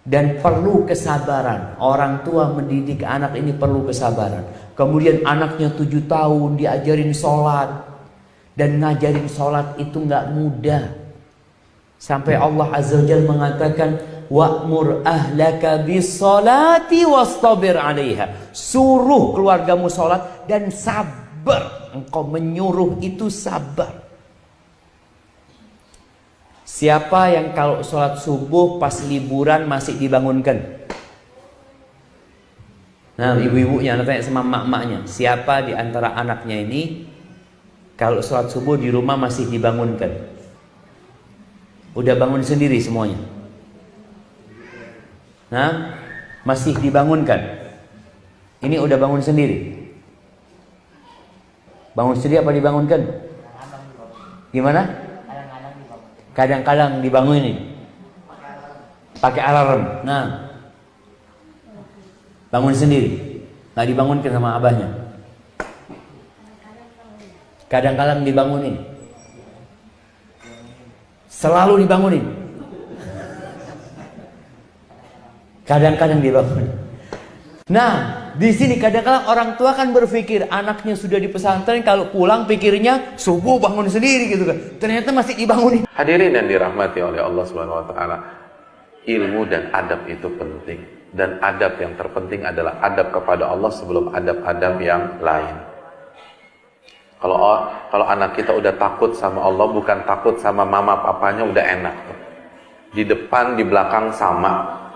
Dan perlu kesabaran. Orang tua mendidik anak ini perlu kesabaran. Kemudian anaknya 7 tahun diajarin sholat. Dan ngajarin sholat itu nggak mudah. Sampai Allah Azza wa Jalla mengatakan, wa'mur ahlaka bis-sholati wastabir 'alaiha. Suruh keluargamu sholat dan sabar. Engkau menyuruh itu sabar. Siapa yang kalau sholat subuh pas liburan masih dibangunkan? Nah, ibu-ibunya tanya sama mak-maknya, siapa di antara anaknya ini kalau sholat subuh di rumah masih dibangunkan? Udah bangun sendiri semuanya? Nah, masih dibangunkan? Ini udah bangun sendiri? Bangun sendiri apa dibangunkan? Gimana? Kadang-kadang dibangunin pakai alarm. Nah, bangun sendiri, nggak dibangunkan sama abahnya. Kadang-kadang dibangunin, selalu dibangunin. Kadang-kadang dibangunin. Nah, di sini kadang-kadang orang tua kan berpikir anaknya sudah di pesantren, kalau pulang pikirnya subuh bangun sendiri gitu kan. Ternyata masih dibangunin. Hadirin yang dirahmati oleh Allah Subhanahu wa taala, ilmu dan adab itu penting, dan adab yang terpenting adalah adab kepada Allah sebelum adab-adab yang lain. Kalau anak kita udah takut sama Allah, bukan takut sama mama papanya, udah enak. Di depan, di belakang sama.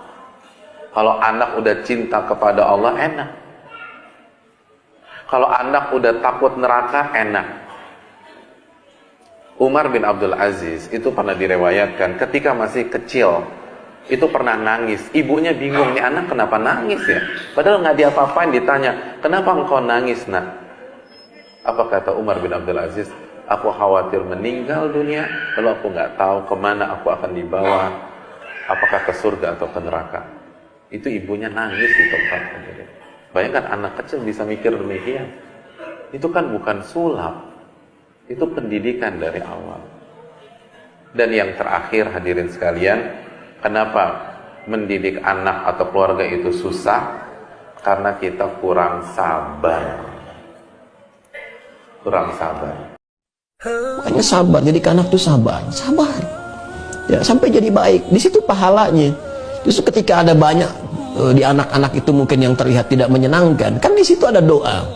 Kalau anak udah cinta kepada Allah, enak. Kalau anak udah takut neraka, enak. Umar bin Abdul Aziz itu pernah direwayatkan ketika masih kecil itu pernah nangis. Ibunya bingung, nih anak kenapa nangis ya? Padahal nggak diapa-apain, ditanya, kenapa engkau nangis nak? Apa kata Umar bin Abdul Aziz? Aku khawatir meninggal dunia, lalu aku nggak tahu kemana aku akan dibawa, apakah ke surga atau ke neraka. Itu ibunya nangis di tempat. Bayangkan anak kecil bisa mikir demikian. Itu kan bukan sulap, itu pendidikan dari awal. Dan yang terakhir hadirin sekalian, kenapa mendidik anak atau keluarga itu susah? Karena kita kurang sabar. Kurang sabar. Makanya sabar, jadi anak tuh sabar. Ya, sampai jadi baik. Di situ pahalanya. Justru ketika ada banyak di anak-anak itu mungkin yang terlihat tidak menyenangkan, kan di situ ada doa.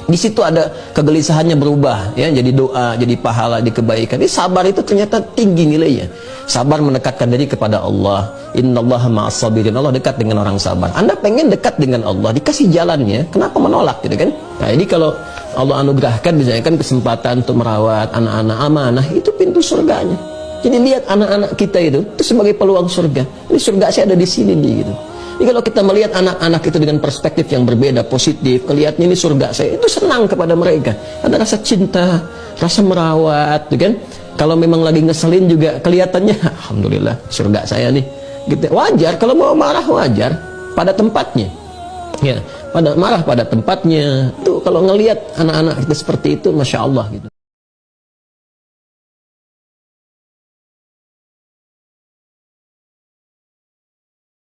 Di situ ada kegelisahannya berubah, ya, jadi doa, jadi pahala, di kebaikan. Ini sabar itu ternyata tinggi nilainya. Sabar mendekatkan diri kepada Allah. Innallaha ma'as sabirin. Allah dekat dengan orang sabar. Anda pengen dekat dengan Allah, dikasih jalannya, kenapa menolak gitu kan? Nah, jadi kalau Allah anugerahkan misalnya kan kesempatan untuk merawat anak-anak amanah, itu pintu surganya. Jadi lihat anak-anak kita itu sebagai peluang surga. Ini surga saya ada di sini nih gitu. Jadi kalau kita melihat anak-anak itu dengan perspektif yang berbeda, positif, kelihatannya ini surga saya, itu senang kepada mereka. Ada rasa cinta, rasa merawat, gitu kan? Kalau memang lagi ngeselin juga kelihatannya, alhamdulillah surga saya nih. Gitu. Wajar kalau mau marah, wajar pada tempatnya. Ya, pada marah pada tempatnya. Tuh kalau ngelihat anak-anak kita seperti itu, masya Allah gitu.